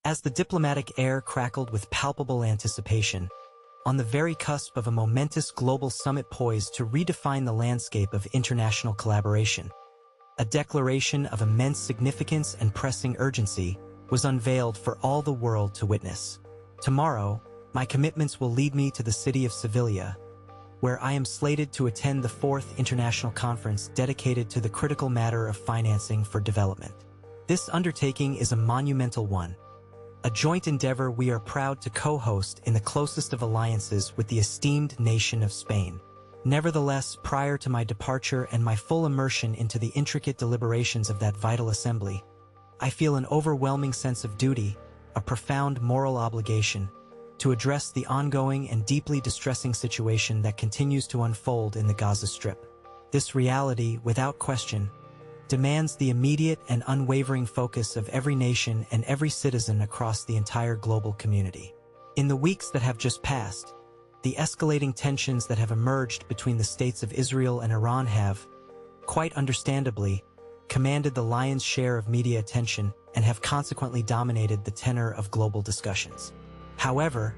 As the diplomatic air crackled with palpable anticipation, on the very cusp of a momentous global summit poised to redefine the landscape of international collaboration, a declaration of immense significance and pressing urgency was unveiled for all the world to witness. Tomorrow, my commitments will lead me to the city of Sevilla, where I am slated to attend the 4th International Conference dedicated to the critical matter of financing for development. This undertaking is a monumental one, a joint endeavor we are proud to co-host in the closest of alliances with the esteemed nation of Spain. Nevertheless, prior to my departure and my full immersion into the intricate deliberations of that vital assembly, I feel an overwhelming sense of duty, a profound moral obligation, to address the ongoing and deeply distressing situation that continues to unfold in the Gaza Strip. This reality, without question, demands the immediate and unwavering focus of every nation and every citizen across the entire global community. In the weeks that have just passed, the escalating tensions that have emerged between the states of Israel and Iran have, quite understandably, commanded the lion's share of media attention and have consequently dominated the tenor of global discussions. However,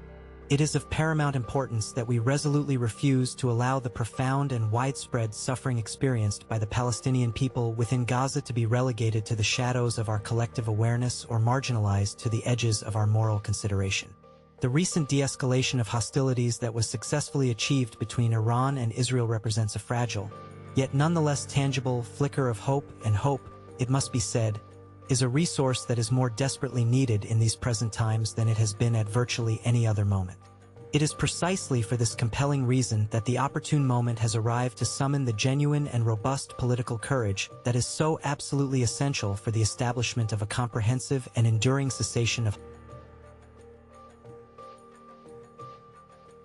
it is of paramount importance that we resolutely refuse to allow the profound and widespread suffering experienced by the Palestinian people within Gaza to be relegated to the shadows of our collective awareness or marginalized to the edges of our moral consideration. The recent de-escalation of hostilities that was successfully achieved between Iran and Israel represents a fragile, yet nonetheless tangible flicker of hope, and hope, it must be said, is a resource that is more desperately needed in these present times than it has been at virtually any other moment. It is precisely for this compelling reason that the opportune moment has arrived to summon the genuine and robust political courage that is so absolutely essential for the establishment of a comprehensive and enduring cessation of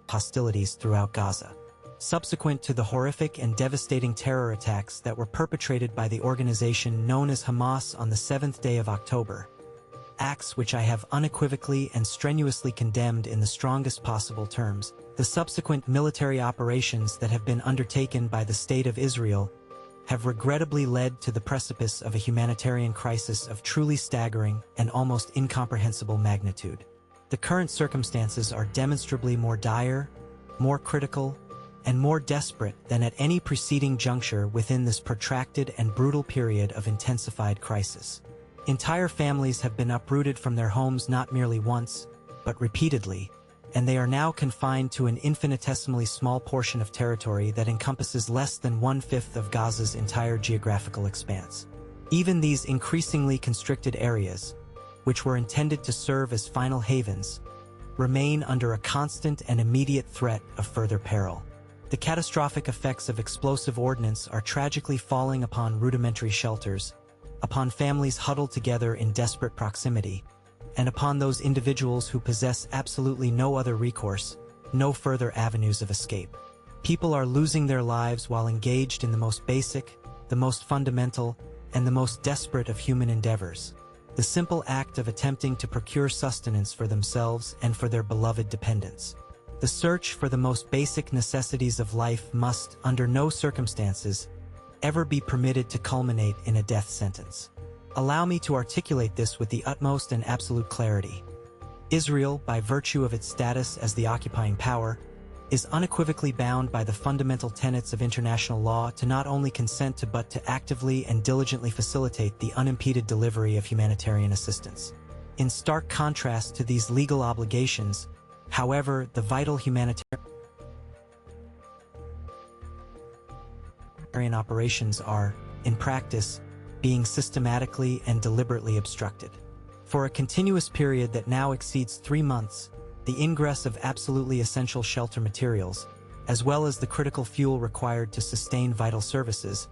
hostilities throughout Gaza. Subsequent to the horrific and devastating terror attacks that were perpetrated by the organization known as Hamas on the 7th day of October, acts which I have unequivocally and strenuously condemned in the strongest possible terms, the subsequent military operations that have been undertaken by the State of Israel have regrettably led to the precipice of a humanitarian crisis of truly staggering and almost incomprehensible magnitude. The current circumstances are demonstrably more dire, more critical, and more desperate than at any preceding juncture within this protracted and brutal period of intensified crisis. Entire families have been uprooted from their homes not merely once, but repeatedly, and they are now confined to an infinitesimally small portion of territory that encompasses less than 1/5 of Gaza's entire geographical expanse. Even these increasingly constricted areas, which were intended to serve as final havens, remain under a constant and immediate threat of further peril. The catastrophic effects of explosive ordnance are tragically falling upon rudimentary shelters, upon families huddled together in desperate proximity, and upon those individuals who possess absolutely no other recourse, no further avenues of escape. People are losing their lives while engaged in the most basic, the most fundamental, and the most desperate of human endeavors, the simple act of attempting to procure sustenance for themselves and for their beloved dependents. The search for the most basic necessities of life must, under no circumstances, ever be permitted to culminate in a death sentence. Allow me to articulate this with the utmost and absolute clarity. Israel, by virtue of its status as the occupying power, is unequivocally bound by the fundamental tenets of international law to not only consent to but to actively and diligently facilitate the unimpeded delivery of humanitarian assistance. In stark contrast to these legal obligations, however, the vital humanitarian operations are, in practice, being systematically and deliberately obstructed. For a continuous period that now exceeds 3 months, the ingress of absolutely essential shelter materials, as well as the critical fuel required to sustain vital services,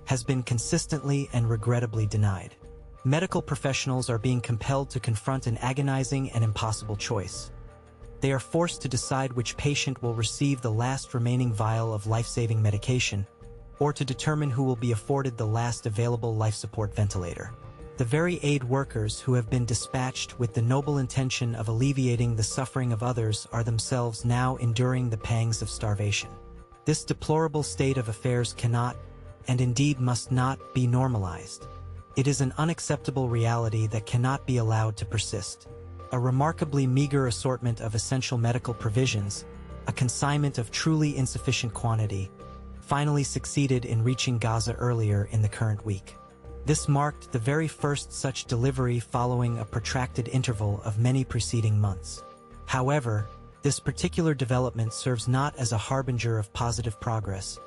has been consistently and regrettably denied. Medical professionals are being compelled to confront an agonizing and impossible choice. They are forced to decide which patient will receive the last remaining vial of life-saving medication, or to determine who will be afforded the last available life support ventilator. The very aid workers who have been dispatched with the noble intention of alleviating the suffering of others are themselves now enduring the pangs of starvation. This deplorable state of affairs cannot, and indeed must not, be normalized. It is an unacceptable reality that cannot be allowed to persist. a remarkably meager assortment of essential medical provisions, a consignment of truly insufficient quantity, finally succeeded in reaching Gaza earlier in the current week. This marked the very first such delivery following a protracted interval of many preceding months. However, this particular development serves not as a harbinger of positive progress,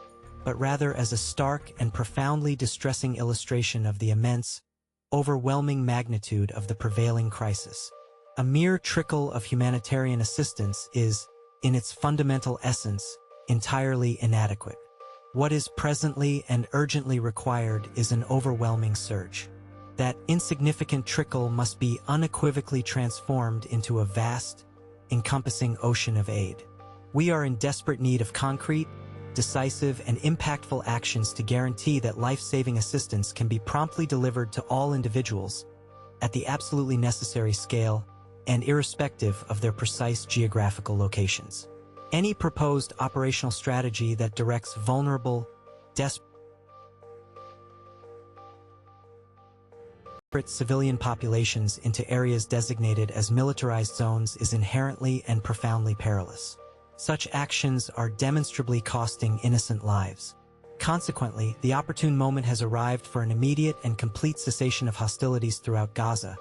but rather as a stark and profoundly distressing illustration of the immense, overwhelming magnitude of the prevailing crisis. A mere trickle of humanitarian assistance is, in its fundamental essence, entirely inadequate. What is presently and urgently required is an overwhelming surge. That insignificant trickle must be unequivocally transformed into a vast, encompassing ocean of aid. We are in desperate need of concrete, decisive, and impactful actions to guarantee that life-saving assistance can be promptly delivered to all individuals at the absolutely necessary scale and irrespective of their precise geographical locations. Any proposed operational strategy that directs vulnerable, desperate civilian populations into areas designated as militarized zones is inherently and profoundly perilous. Such actions are demonstrably costing innocent lives. Consequently, the opportune moment has arrived for an immediate and complete cessation of hostilities throughout Gaza,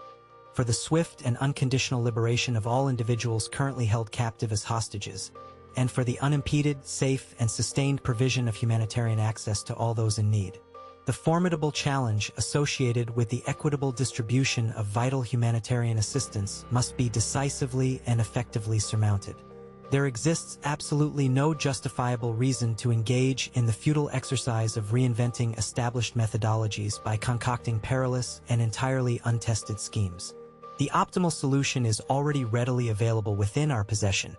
for the swift and unconditional liberation of all individuals currently held captive as hostages, and for the unimpeded, safe, and sustained provision of humanitarian access to all those in need. The formidable challenge associated with the equitable distribution of vital humanitarian assistance must be decisively and effectively surmounted. There exists absolutely no justifiable reason to engage in the futile exercise of reinventing established methodologies by concocting perilous and entirely untested schemes. The optimal solution is already readily available within our possession: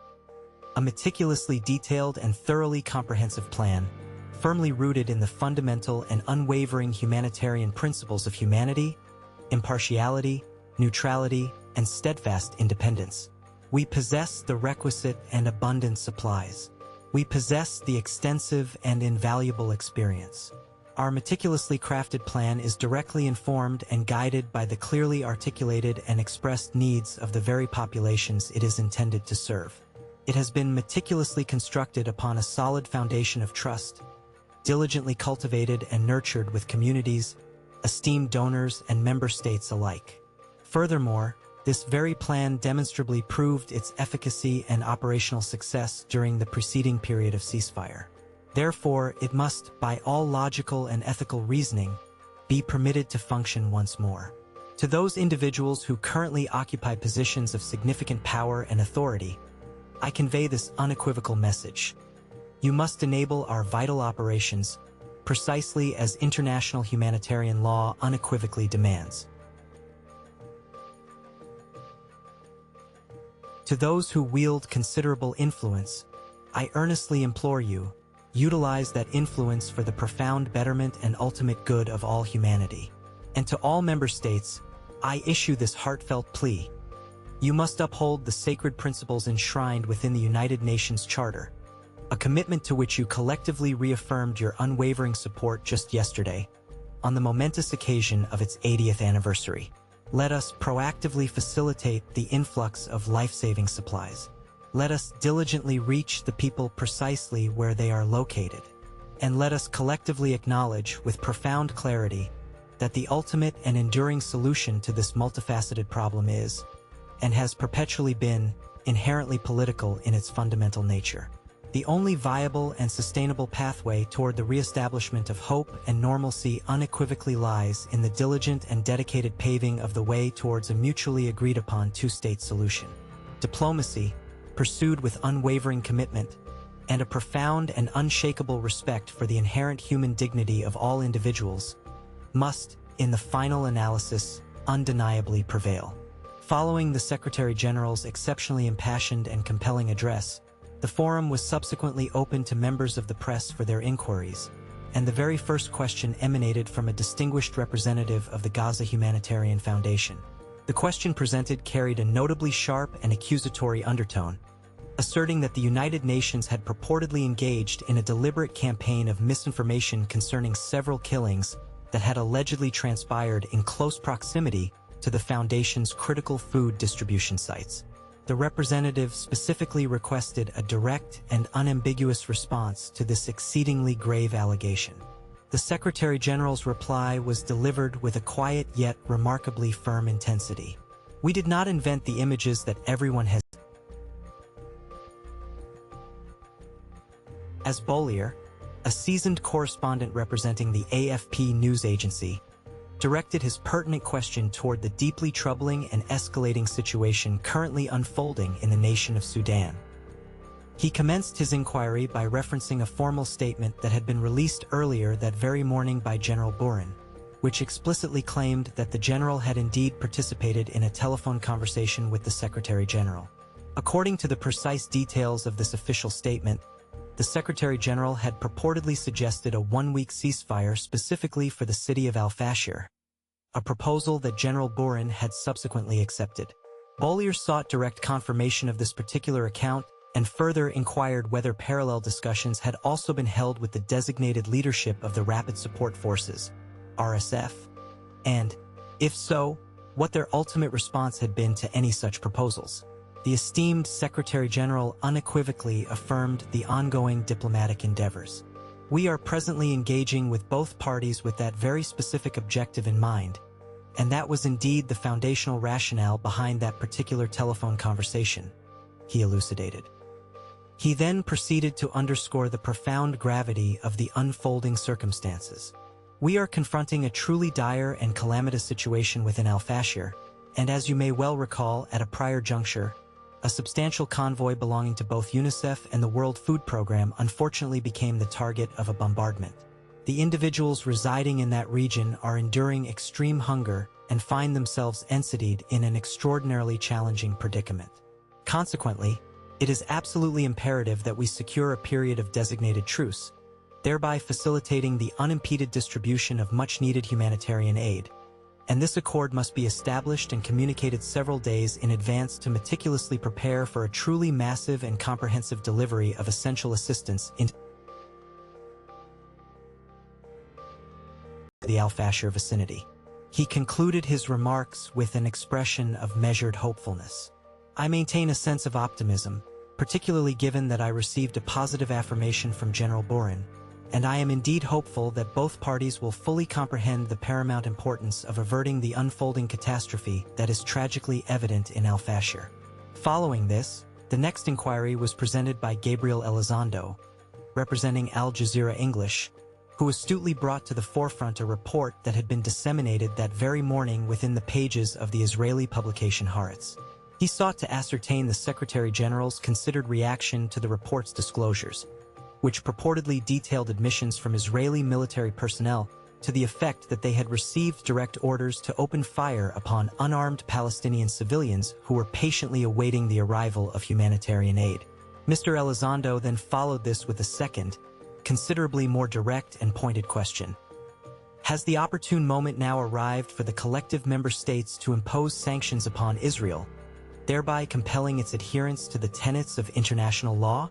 a meticulously detailed and thoroughly comprehensive plan, firmly rooted in the fundamental and unwavering humanitarian principles of humanity, impartiality, neutrality, and steadfast independence. We possess the requisite and abundant supplies. We possess the extensive and invaluable experience. Our meticulously crafted plan is directly informed and guided by the clearly articulated and expressed needs of the very populations it is intended to serve. It has been meticulously constructed upon a solid foundation of trust, diligently cultivated and nurtured with communities, esteemed donors, and member states alike. Furthermore, this very plan demonstrably proved its efficacy and operational success during the preceding period of ceasefire. Therefore, it must, by all logical and ethical reasoning, be permitted to function once more. To those individuals who currently occupy positions of significant power and authority, I convey this unequivocal message. You must enable our vital operations precisely as international humanitarian law unequivocally demands. To those who wield considerable influence, I earnestly implore you, utilize that influence for the profound betterment and ultimate good of all humanity. And to all member states, I issue this heartfelt plea. You must uphold the sacred principles enshrined within the United Nations Charter, a commitment to which you collectively reaffirmed your unwavering support just yesterday, on the momentous occasion of its 80th anniversary. Let us proactively facilitate the influx of life-saving supplies. Let us diligently reach the people precisely where they are located. And let us collectively acknowledge with profound clarity that the ultimate and enduring solution to this multifaceted problem is, and has perpetually been, inherently political in its fundamental nature. The only viable and sustainable pathway toward the reestablishment of hope and normalcy unequivocally lies in the diligent and dedicated paving of the way towards a mutually agreed-upon two-state solution. Diplomacy, pursued with unwavering commitment, and a profound and unshakable respect for the inherent human dignity of all individuals, must, in the final analysis, undeniably prevail. Following the Secretary-General's exceptionally impassioned and compelling address, the forum was subsequently opened to members of the press for their inquiries, and the very first question emanated from a distinguished representative of the Gaza Humanitarian Foundation. The question presented carried a notably sharp and accusatory undertone, asserting that the United Nations had purportedly engaged in a deliberate campaign of misinformation concerning several killings that had allegedly transpired in close proximity to the Foundation's critical food distribution sites. The representative specifically requested a direct and unambiguous response to this exceedingly grave allegation. The Secretary General's reply was delivered with a quiet yet remarkably firm intensity. We did not invent the images that everyone has. As Bollier, a seasoned correspondent representing the AFP news agency, directed his pertinent question toward the deeply troubling and escalating situation currently unfolding in the nation of Sudan. He commenced his inquiry by referencing a formal statement that had been released earlier that very morning by General Buran, which explicitly claimed that the general had indeed participated in a telephone conversation with the Secretary General. According to the precise details of this official statement, the Secretary General had purportedly suggested a one-week ceasefire specifically for the city of Al-Fashir, a proposal that General Buran had subsequently accepted. Bollier sought direct confirmation of this particular account and further inquired whether parallel discussions had also been held with the designated leadership of the Rapid Support Forces, RSF, and, if so, what their ultimate response had been to any such proposals. The esteemed Secretary General unequivocally affirmed the ongoing diplomatic endeavors. We are presently engaging with both parties with that very specific objective in mind, and that was indeed the foundational rationale behind that particular telephone conversation, he elucidated. He then proceeded to underscore the profound gravity of the unfolding circumstances. We are confronting a truly dire and calamitous situation within Al-Fashir, and as you may well recall at a prior juncture, a substantial convoy belonging to both UNICEF and the World Food Programme unfortunately became the target of a bombardment. The individuals residing in that region are enduring extreme hunger and find themselves ensidied in an extraordinarily challenging predicament. Consequently, it is absolutely imperative that we secure a period of designated truce, thereby facilitating the unimpeded distribution of much-needed humanitarian aid. And this accord must be established and communicated several days in advance to meticulously prepare for a truly massive and comprehensive delivery of essential assistance into the Al-Fashir vicinity. He concluded his remarks with an expression of measured hopefulness. I maintain a sense of optimism, particularly given that I received a positive affirmation from General Buran, and I am indeed hopeful that both parties will fully comprehend the paramount importance of averting the unfolding catastrophe that is tragically evident in Al-Fashir. Following this, the next inquiry was presented by Gabriel Elizondo, representing Al Jazeera English, who astutely brought to the forefront a report that had been disseminated that very morning within the pages of the Israeli publication Haaretz. He sought to ascertain the Secretary General's considered reaction to the report's disclosures, which purportedly detailed admissions from Israeli military personnel to the effect that they had received direct orders to open fire upon unarmed Palestinian civilians who were patiently awaiting the arrival of humanitarian aid. Mr. Elizondo then followed this with a second, considerably more direct and pointed question. Has the opportune moment now arrived for the collective member states to impose sanctions upon Israel, thereby compelling its adherence to the tenets of international law?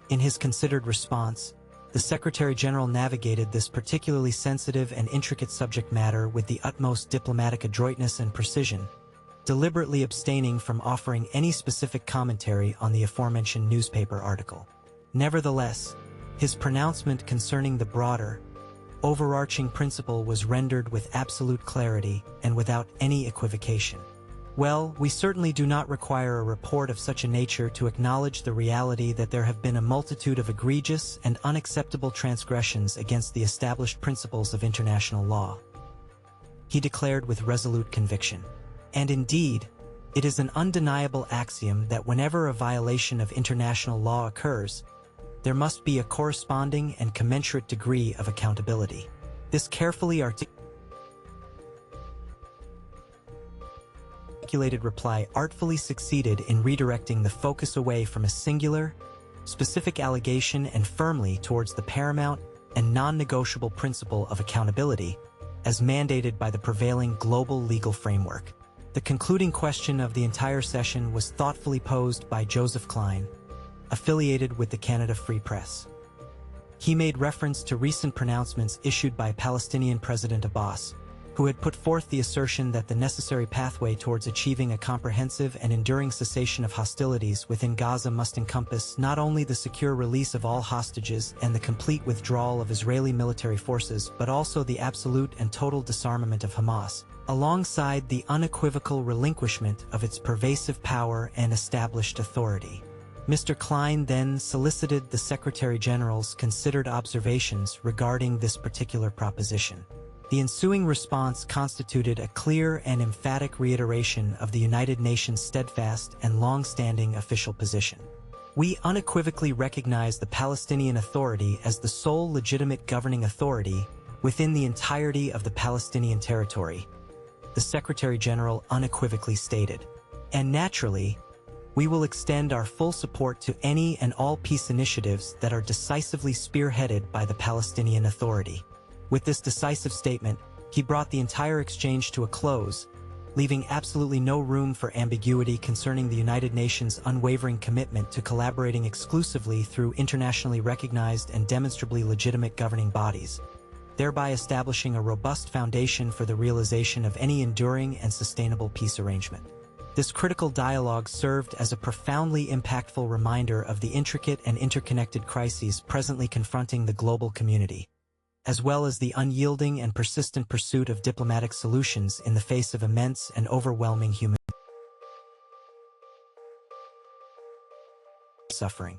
In his considered response, the Secretary General navigated this particularly sensitive and intricate subject matter with the utmost diplomatic adroitness and precision, deliberately abstaining from offering any specific commentary on the aforementioned newspaper article. Nevertheless, his pronouncement concerning the broader, overarching principle was rendered with absolute clarity and without any equivocation. Well, we certainly do not require a report of such a nature to acknowledge the reality that there have been a multitude of egregious and unacceptable transgressions against the established principles of international law, he declared with resolute conviction. And indeed, it is an undeniable axiom that whenever a violation of international law occurs, there must be a corresponding and commensurate degree of accountability. This carefully articulated reply artfully succeeded in redirecting the focus away from a singular, specific allegation and firmly towards the paramount and non-negotiable principle of accountability, as mandated by the prevailing global legal framework. The concluding question of the entire session was thoughtfully posed by Joseph Klein, affiliated with the Canada Free Press. He made reference to recent pronouncements issued by Palestinian President Abbas, who had put forth the assertion that the necessary pathway towards achieving a comprehensive and enduring cessation of hostilities within Gaza must encompass not only the secure release of all hostages and the complete withdrawal of Israeli military forces, but also the absolute and total disarmament of Hamas, alongside the unequivocal relinquishment of its pervasive power and established authority. Mr. Klein then solicited the Secretary General's considered observations regarding this particular proposition. The ensuing response constituted a clear and emphatic reiteration of the United Nations' steadfast and long-standing official position. We unequivocally recognize the Palestinian Authority as the sole legitimate governing authority within the entirety of the Palestinian territory, the Secretary General unequivocally stated. And naturally, we will extend our full support to any and all peace initiatives that are decisively spearheaded by the Palestinian Authority. With this decisive statement, he brought the entire exchange to a close, leaving absolutely no room for ambiguity concerning the United Nations' unwavering commitment to collaborating exclusively through internationally recognized and demonstrably legitimate governing bodies, thereby establishing a robust foundation for the realization of any enduring and sustainable peace arrangement. This critical dialogue served as a profoundly impactful reminder of the intricate and interconnected crises presently confronting the global community, as well as the unyielding and persistent pursuit of diplomatic solutions in the face of immense and overwhelming human suffering.